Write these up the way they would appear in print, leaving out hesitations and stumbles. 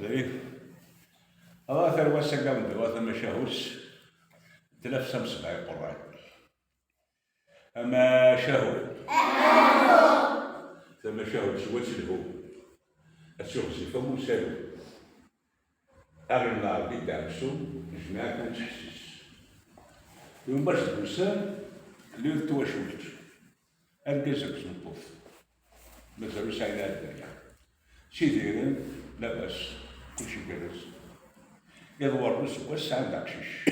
إيه هذا ثروة سقام هذا ما شاهوش 307 قرآن أما شاهو ثم شاهو شوات الهو الشوخ فمو سالو أغلى العربي دعمسو جماعة كانت تحسس يوم باش الإنسان اللي يتواشوش الجزء سنطوف مازالو ساينا الدنيا شي دايرين لاباس كلشي جالس يدور نسواس عند عكشيش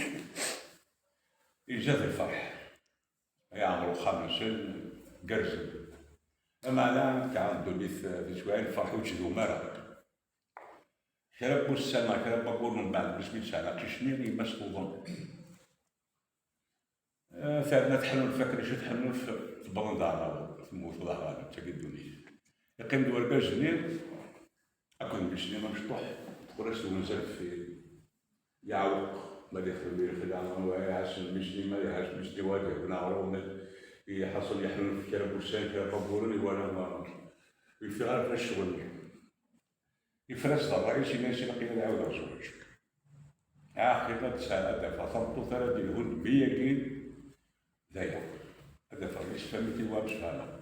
يزاد الفرح يعمرو 5 سن قرزن أما أنا كعندو لي شوية الفرح وجدو مرة كربو السما كربو أقول من بعد بسم الله عكشيشني يمس وظن ثاني تحلو الفكرة شو تحلو في بلندانا في موت ظهرنا تقدوني يقيم دور كاجنين أكون بشني مشطوح ورسلو مازال في يعوق ما يخلي العالم ويحسن مشني ما يحسن مشني واجه ونعرو يحصل يحلو في كرب وسان كرب بورني ولا ما يفرق الشغل يفرس الرئيس الناس يلقي العود زوج آخر سنة فصمت ثلاث الهند بيجين دايما هذا فريش فهمتي وابس فانا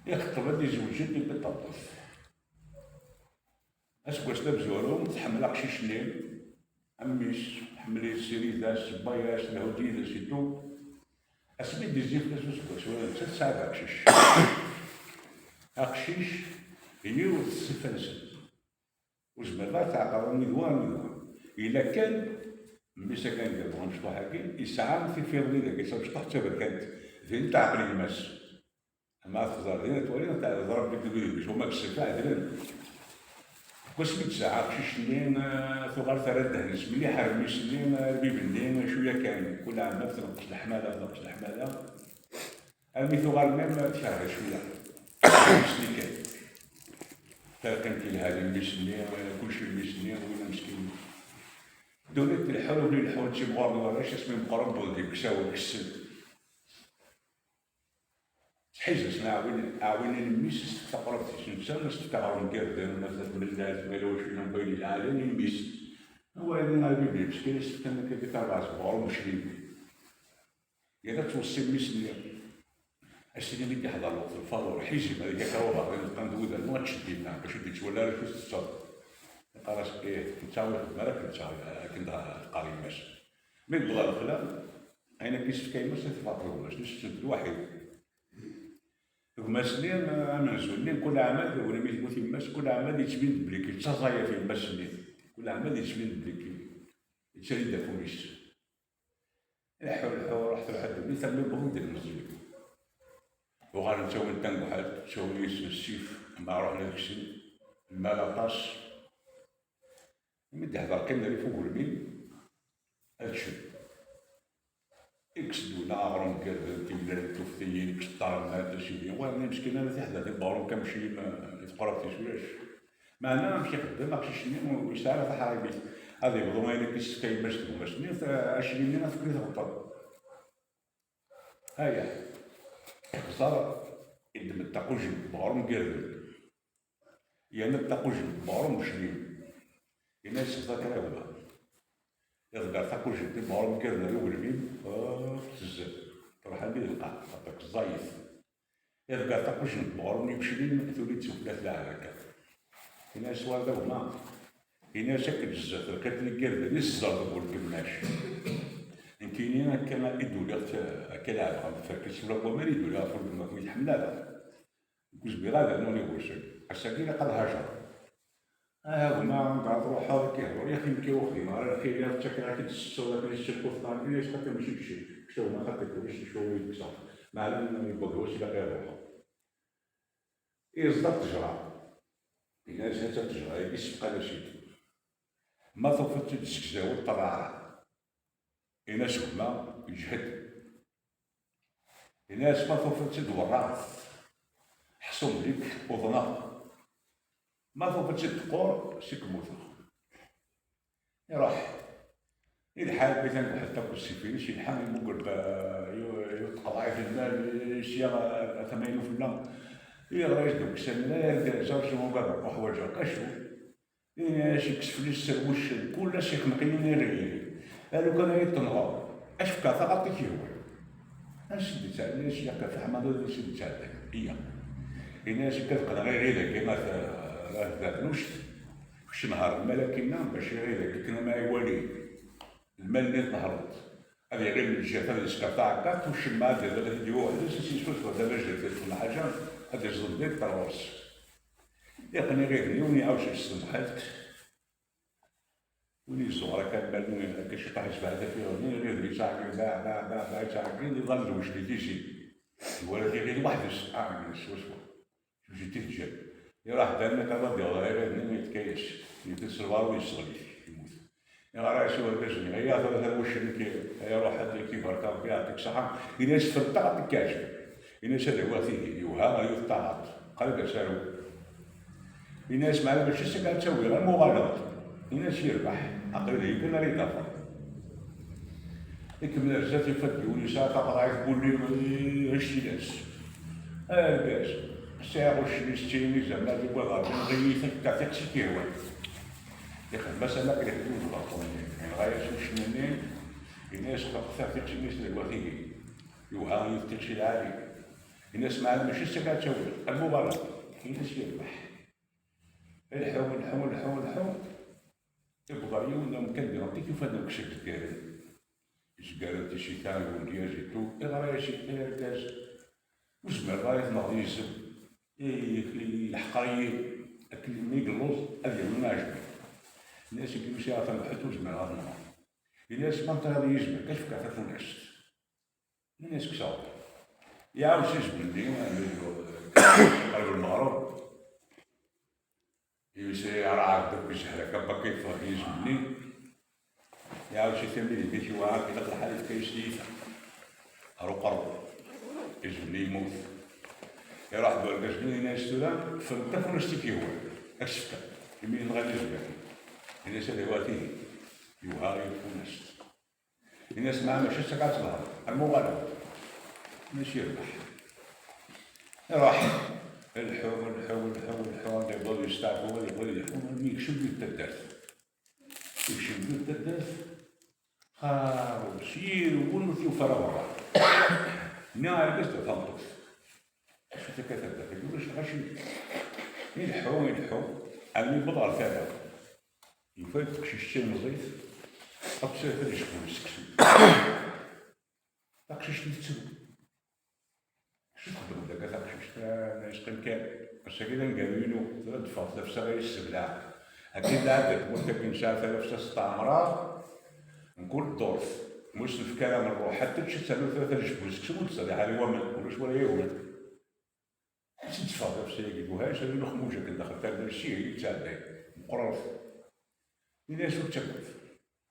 يخطب لي زوجتي بالتطف اسكو بزورهم تحمل عقشي شنين اميش حملي سيري داس باياس الهودي داس يدو اسمي ديزيف داس ولا 3 ساعات عقشيش عقشيش ينيو السفنسن وزمرات تعقروني دوان إلا كان ميسا كان يديرهم شطوح هاكي يسعى في فيرني داك يسعى شطوح تبركات فين تعقلي الماس أما تخزر دينا تولينا تاع ضرب لك الفيديو باش هما كالسفاع دران كوش متساعة كشي شنين ثغار ثلاث دهنس ملي حرمي شنين ربي بنين شوية كان كل عام تنقص الحمالة تنقص الحمالة أمي ثغار ميم شهر شوية شني كان كانت لهذه المسنين كلشي المسنين وين مسكين دولة الحول ولا الحول شي مغار وراش اسمي مقرب بولدي كساوي كسل حيز عاون الميس تقرب تسنسان نستقرون كردان مثلا بلدات ما لوش من بين العالم الميس هو هذا غادي مسكين استكان كيف تاع صغار ومشرين يا توصي المسنين السيدي اللي كيحضر له في الفضل حيجي هذيك كهو باغي نبقى ندوز ما تشدي معاه باش يديك ولا راه شو تصاب قراش ايه نتاوي مالك نتاوي كنت قاري ماشي من بغا الخلا انا كيش كاين ماشي تفاطرو باش نشد الواحد هما سنين انا زولين كل عام ولا ميت قلت ماس كل عام يتبين بليكي تصايا في الماس سنين كل عام يتبين بليكي يتشري دافونيش الحول رحت لحد اللي ثم بغيت ندير المسجد وغادي نسوي التانك واحد نسوي السيف مع روحنا داكشي الماء لاطاش مدي هضر كان اللي فوق المين هادشي يكسدونا غرام كاد تيملا توفتيين كشطار مع تاشي وانا مسكين انا تحت هذا البارون كنمشي يتقرب تيشويش معنا نمشي خدام ماكشي شنين ويسعى في حرايبي هذا يبدو ما ينكش كاين باش تكون باش شنين 20 لينا فكري تغطى هيا صار إذا ما تقولش بغرم قرد يعني ما تقولش بغرم مشرين يعني السفاك راهو إذا تقولش بغرم قرد راهو البين تزاد تروح عندي القاع خاطرك زايف إذا تقولش بغرم مشرين تولي تسوق ثلاثة هكا هنا السؤال هذا هما هنا شكل الزاد لقيت لي قرد اللي الزرد والكماش كاينين كما يدولي كلاعب فكرت ولا هو ما يدولي فرد ما كنت يحمل هذا كوز بغاده نوني واش السكينه قد هاجر هما بعض روحها كيهضروا يا اخي كيوخي ما خير يا تشكر كي تسول لك الشركه الثانيه ليش خاطر ماشي بشي شو ما خاطر واش شو يكسر ما علم ما يبغوش لا غير روحه يصدق تجرى الناس هتا تجرى يبيش بقى شي ما طفت تسكزاو الطلعه الناس هما يجهد الناس ما توفت تدورا حصل ليك وظنا ما توفت تقور سيك موثق يروح الحال مثلا حتى بالسيفين شي الحال يمقل يتقطع في المال شي 80 في المال يغرى يجدو كسان لا يدير جارج ومقرب وحوايج هكا شو يكشف لي السروش كلش يخنقني ناري. قالوا كان يتنغى اش فكا غطيك هو اش ديت على اش ياك في حماضه اش ديت على هي الناس كتقرا غير كيما ذات نوشت في نهار الملكينا باش غير كنا ما يوالي المال اللي نهرت هذه غير من الجهه هذا السكرتاع كات والشماعه ديال هذا الديو هذا سيسوس دابا جات كل حاجه هذا الزبيط تروس يقني غير يوني عاوش السمحات وني الصغار كان بالو كاش طاح بعدا فيه غير اللي صاحبي باع صاحبي اللي ظل واش اللي تيجي الولد غير واحد شو جيتي تجاب راح دارنا كذا ديال غير ما يتكايش يتسربار ويشتغل يموت راه شو باش هي هذا واش اللي يا روح هذا كي بركا ربي يعطيك الصحه الى شفت عطيك كاشف الى شاد هو فيه يوها يطاعت قلب سالو الناس مع باش السكه تسوي غير مغالطه الناس يربح عقل هي كنا راه يدافع يكمل الرجال يفدي ولي طبعا يقول لي هشتي ناس باش ساعة وشريستيني زعما دابا غادي نغيثك تعطيك شي كيهوان ياخد مسألة كيحكيو الباطونيين يعني غاية شنين الناس تعطيك شي ناس دلوقتي يوها يفتك شي العالي الناس معنا ماشي السكة تسوي المباراة الناس يربح الحول يبغى يوم مكان نعطيك كيف هذا كشك كارن اش قالت شي ثاني ولدي جيتو غاية شي كاز وزمر غاية ناضي يزم الحقايق مي قلوز هذا ما عجبني الناس يقولوا شي عارفه الحدود من هذا النهار الناس ما هذا يجبر كيف كيف الناس الناس كساو يعاود شي جبل قالوا المغرب يسير راه درك بشهر كبا كيف يجبني يعاود شي ثمين كي شي واحد كيطلع الحديث كيشتيفه هارو قرب يجبني يموت يروح بالكاش بين الناس تلا فالطفل نشتكي هو اكشفك يمين غادي يجبك الناس اللي واتيه يوها يكونش الناس ما ماشي سكات ظهر المغالطه ماشي يربح راح الحول يبغوا يستعفوا يبغوا يحكموا يكشف التدرس يكشف التدرس خاو سير ولو فراغ نعم بس تفهمت شو تكتب يقول اش غاشي يلحو علمي بضع ثلاثة يفاتك شي شتي نظيف أبسط هذا شكون السكسو داكشي شتي تسوي شو تخدم داك داكشي ناس كامل بس كذا نقالولو ثلاث فاصلة في سبعة السبلة أكيد عندك مرتكب شاف ثلاث استعمرات نقول دورف مش في كلام الروح حتى تشتغلوا ثلاثة شكون السكسو تصلي على ومن كلش ولا يومن تتفاضل في شيء يقولوهاش هذه الخموجه كندخل هذا الشيء تاعي مقرف الناس تكلف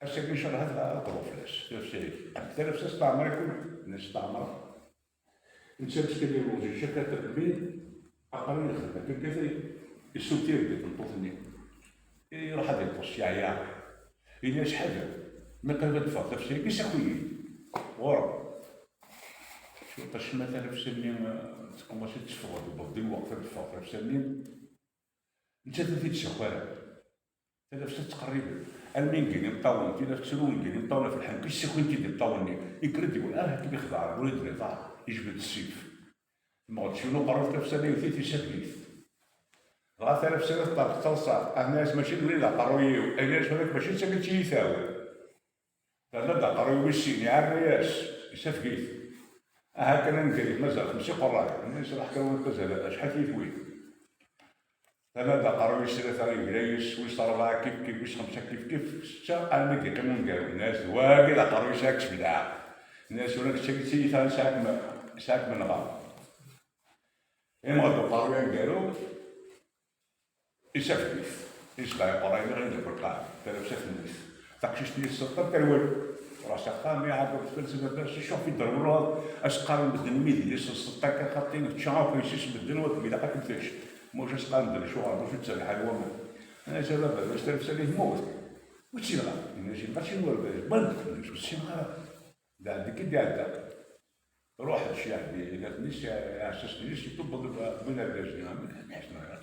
هسه كي نشرح هذا الظروف في شيء تعرف استعمار يكون الناس استعمار انت تكلي روجي شركات التدبير اقل من الخدمه كيف السوتير ديال الطفل راح هذا الطش يا الناس حاجه ما كان تفاضل في شيء كيش اخويا ورا شو طش مثلا في سنين تقوم شي تشفغ تبدل الوقت تفاضل في سنين انت تزيد شخوره هذا فاش تقريبا المنجي مطول كي نفس المنجي مطول في الحم كيش كنت دير طولني يكرد يقول كي بيخضع ولد رضا يجبد السيف ما شنو قررت في سنه وثيتي شديد غا 3000 سنه طلع توصل الناس ماشي ولا قرويو الناس هذاك ماشي ساكن شي يساوي لا قرويو السين على الرياس يسفكيت هكذا ندير مازال ماشي قراي الناس راح كانوا تزال شحال فيه ثلاثة قرروا يشتري ثاني جريش ويصار لها كيف ويش خمسة كيف ستة أنا كي كانوا نقالوا الناس واجد قرروا يشاكش بالعاب الناس هناك شي ثاني شاك من غاب إما غادو قرروا ينقالوا يسافر كيف يسبع قرايب غير يدير بالقاع ثلاثة فلوس تاكشي شتي السلطة كالوالو راسك خامي عاد فلسفة باش شوف في ضرورة اش قارن بالدنميد اللي السلطة كخاطين تشاف ويشيش بالدنوات بلا قاك مفيش موش قندر شو عارف شو تسال حال وما انا شباب باش تعرف ساليه موت وشي غلط ماشي ماشي نور بلد وشي غلط دا ديك ديالك روح هادشي عندي قالت ليش عشاش ليش تطبق من الرجال ما حنا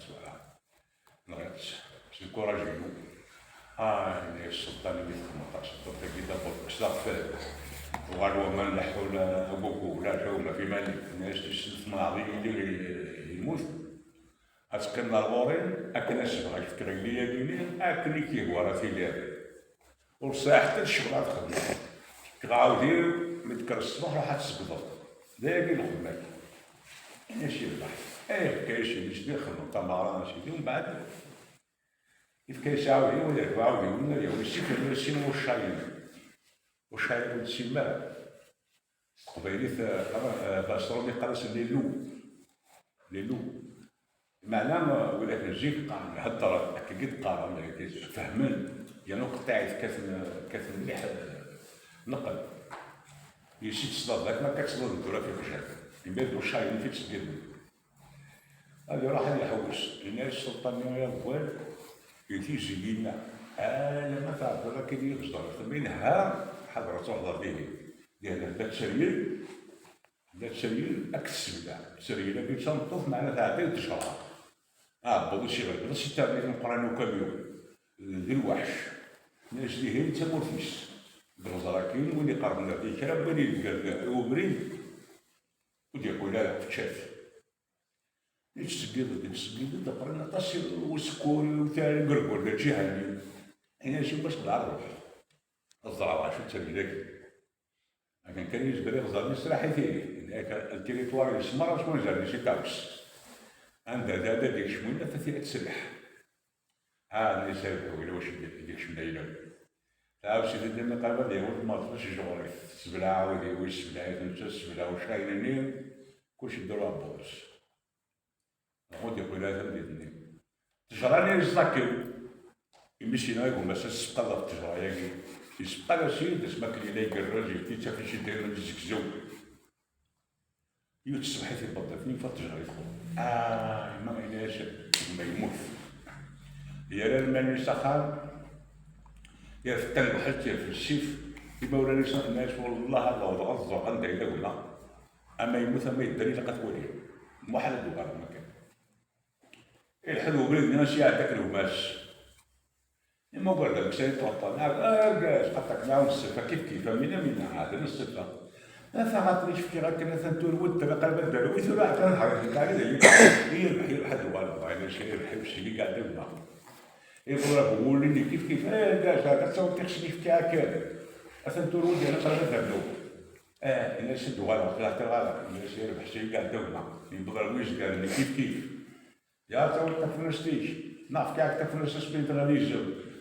نغيرش سيكو راجلو يعني السلطان اللي 18 درت كي دابا صافي وغالوا ما نلحقوا لا ابوكو لا جاو ما في مالي الناس تسلف ماضي يموت اسكن لابورين اكن الشبغه يفكر ليا ديني اكن كي ورا في ليا وصح حتى الشغل تخدم تعاودي متكر الصباح راح تسقط داكي الخدمه انا شي البحث كاين شي اللي شدي خدمه تمارا شي ومن بعد كيف كيساوي ولا عاودي ولا يا السكر السين والشاين والسماء قبيلي باستروني قرص ليلو معناه ولكن نجيك نهضر كي قارن فهمن يعني قطعت كاف مليح نقل يشي تصدر ذاك ما كتصدر الدوره في خشاك يبان الشاين في تسدير هذا راح يحوس الناس السلطان يا بوال يتيجي لينا ما تعرف ولا كي يغزر منها حضرة تحضر به لأن لا تسريل أكس بلا تسريل كي تنطف معنا تعطي تشرح بغض شي غير بس التعبير نقرا كاميو ذي الوحش ناس اللي هي تمور فيس بالغزراكين وين يقربنا في كلام وين يلقى ومرين ودي يقول لا تشاف يتسقيض قرنا طاسي وسكون وثاني قرقور لا جهه هنا شي باش بالعرض الزراعه شو تسمي ذاك لكن كان يجبر يغزر يسرح فيه التريتوار يسمر شكون جاري شي كابس عندها ديك شويه تثير تسلح اللي يسالك ولا واش ديك شملايله تعاود شي ديما قربه ديال ما تفش جوري السبلعه ودي السبلعه تنسى السبلعه واش كاينين كلشي ديروها بوز خذ يقول هذا اللي تجراني يزاكيو يمشي نايكو مثلا السبقه التجاره ياكي يسبقى لا شي داس ماكلي لا يقرر تي تا شي داير من ديك الزوج يتصبح في البطل فين فتجري يدخل ما يناش ما يموت يا لا المال يسخر يا في التنق حتى في السيف يبا ولا الناس والله هذا وضغط عنده الا ولا اما يموت ما يدري لقى تولي محل الدوار ما كان الحلو بلد ناس هذاك الهماش ما قال لك سيد طلطان كاش قطعك معاهم الصفه كيف من عاد الصفه فقط شفتي غير كنا تنتور ود قلب الدار ويثور واحد كنحرك كاع يربح حد والو انا شي يربح الشيء اللي قاعد يبغى يقول قول لي كيف كاش هذا تصور تخشني في كاع تنتور ودي انا قلب الدار انا شد والو طلعت غلط انا شي يربح شي قاعد يبغى يبغى ويش قال لي كيف يا تصور تفنشتيش نعرف كاع تفنشت بين تغاديش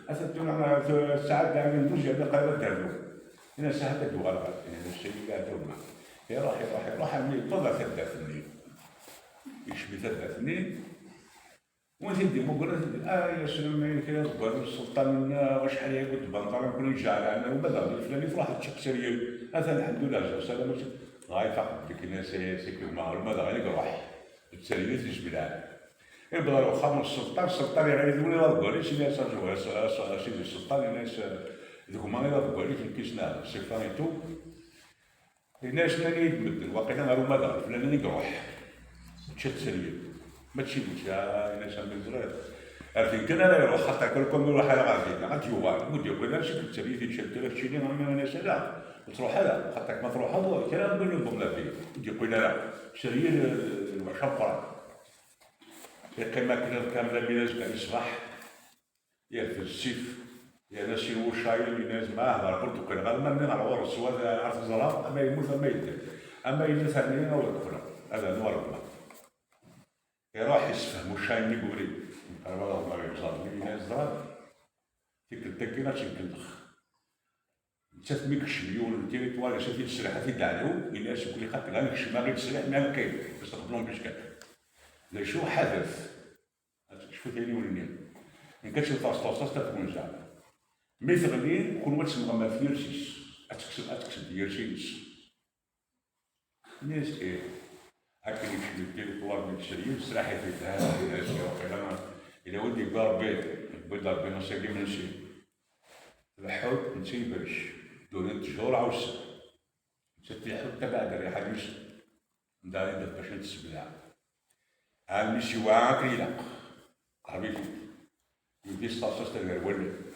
أثبتون على ساعات قاعد ندوز هذا قريب الدرب هنا ساعات الدوغال يعني الشيء قاعد يوما يروح مني طلع ثلاث سنين يشبي 3 سنين وثدي مقرن يا سلام كذا تقول السلطان وشحال قلت بنطر نكون جاعل عنا وبدا الفلاني في واحد الشخص سرير هذا الحمد لله جا سلام غاي فقط ديك الناس سيكو مع الماذا غير يروح السرير تجبي لها يبغى لو خمس السلطان يعيدون لا تقولي شي ناس سيدي السلطان الناس ذوك ما لا تقولي في الكيسنا سيفانيتو الناس اللي يتمدن واقيلا غير ماذا فلان يروح تشد سليم ما تشدش يا ناس من زرار عرفتي كان لا يروح حتى كلكم يروح على غادي غادي هو ودي يقول لك شكل تبي تشد لك شي ما ناس لا تروح هذا حتى ما تروح هذا كلام نقول لهم لا فيه ودي يقول لا شرير المشقه كما كنا كامله بلاش كان يصبح يا في السيف يا ناس الوشايل الناس معاه قلت كان غير من على ورا سواء عرف الزراب اما يموت اما يدير اما اذا ثانيين او الاخرى هذا نور الله يروح يسفهم وشايل يقولي قال والله ما يوصل لي ناس زراب ديك التكينه تنكلخ تسميكش مليون تيريتوار شافي السلاح في دعلو الناس يقول لي خاطر غنكش ما غير السلاح ما كاين باش تقبلهم باش كان لا شو حدث شوفوا ثاني ولني من كتشوف طاس تكون زعما مثلي كل واحد تسمى ما فيرسيس اتكسب يرسيس الناس هكا يمشي للتيريتوار من الشريف سلاحي في هذا الناس الى ودي ضربي ضربي نصيبي من شي الحوت نسيبش دون شهور عوسه نسيت الحوت تبع دري حديث داري باش نتسبلع عامل شي واعر يلق حبيبي يدي ستاسيس تاع ولد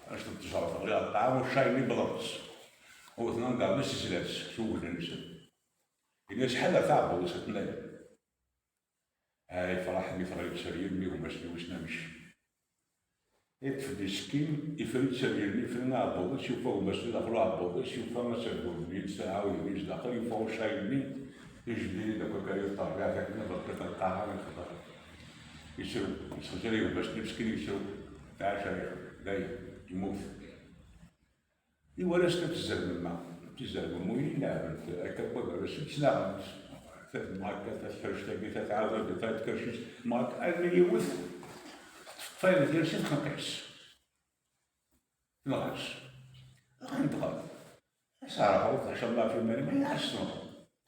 اش تجرب غير الطعام والشاي اللي بلطس وثنان كاع نفس السلات شوف الناس إلا شحال تعبوا وسطنا هاي فرح مثل تسريرني وما شنوش نمشي يتفدي سكين يفرد تسريرني يفرنا عبوض يشوفوا وما شنو دخلوا عبوض يشوفوا ما سرقوا ساعة ويجي داخل يفوا شايلني يجي داك كاين طاغي هكا بقيت القاعة من الخضر يشرب يسجري وما شنو مسكين يشرب تاع شاي داي يموت إوا شنو تزال من الماء تزال من المويه نعم هكا باش تنعم ماركة تفرش تاكي تتعاود تكرشيش ماركة اللي يوث فايدة ديال شي تخنقيش نغاش غندخل صراحة إن شاء الله في المال ما ينعش نغط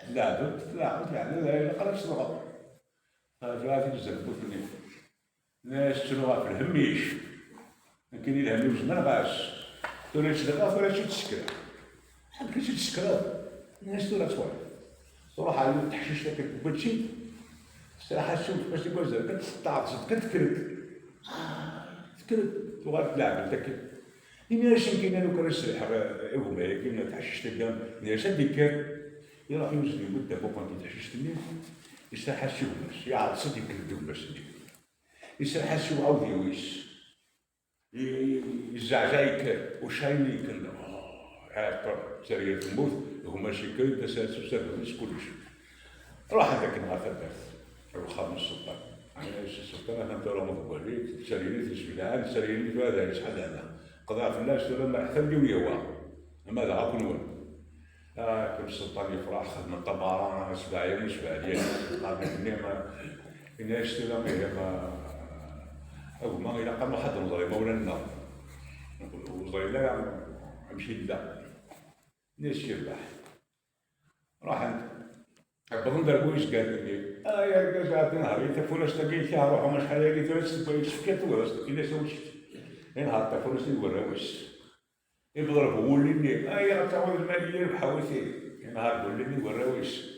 لا يعني لا قرأت نغط فجاتي بزاف بوثني ناس تنوها في الهميش كاين الهميش ما نغاش تولي تشدغا ولا تسكر كي تسكر الناس تولي توالي صراحة اليوم تحشيش لك الكوباتشي صراحة شوف باش تقول زاد كتستعطس كتكرد وغتلعب داك ليش يمكن أنا كون نسرح هما كاين تحشيش لك ناس ديك يروح يوزن يقول دابا كون تحشيش لك يسرح شوف باش يعطس يكردو باش يسرح شوف عاود يويس يزعزع يكر وشايل يكر عاد سرية الموت هما شي كاين تسلسل سبب كلش راح هذاك النهار ثبت الخامس السلطان السلطان انا نتا راه مضبوط سريني في السبيلان سريني في هذا شحال هذا قضاء في الناس لما حتى لي هو ماذا غاكون هو كل السلطان يفرح خدم الطبارة سباعي وسباع ديالي قال لي ما الناس تلا ما هما إلا قام واحد الوزراء مولانا الوزراء لا نمشي لا ناس يربح راح عند بغن درويش قال لي يا رجال عطينا نهار فولاش تلقيت فيها روحو ما شحال هادي ثلاث شفكات ولا إلا سويت نهار تا فولاش يوراوش يضرب هو اللي يا تعود المالية يربحوا وثير نهار اللي يوراوش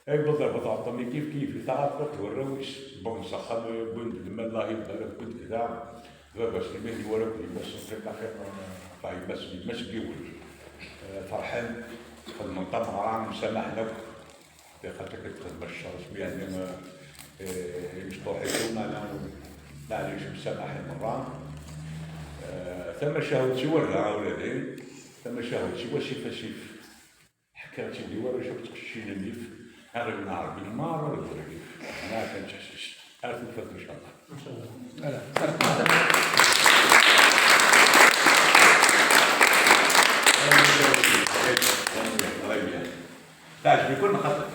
بالضبط عطوني كيف تعرف توريوش بون سخن بند الماء الله يبارك بند كذا باش ما يوريك باش تلقى باش ماشي بيول فرحان خدم طبعا مسامحنا خاطر كتخدم الشرط يعني مش طوحيتو معليش مسامحين مرة ثم شهوتي ورا ولادي ثم شهوتي وشيف حكاتي لي ورا شفت كشينا نيف هذا النهار بالمار ولا بالرغيف ما كنتحسش عارف الفات ان شاء الله. ان شاء الله. تعجبني كل خطر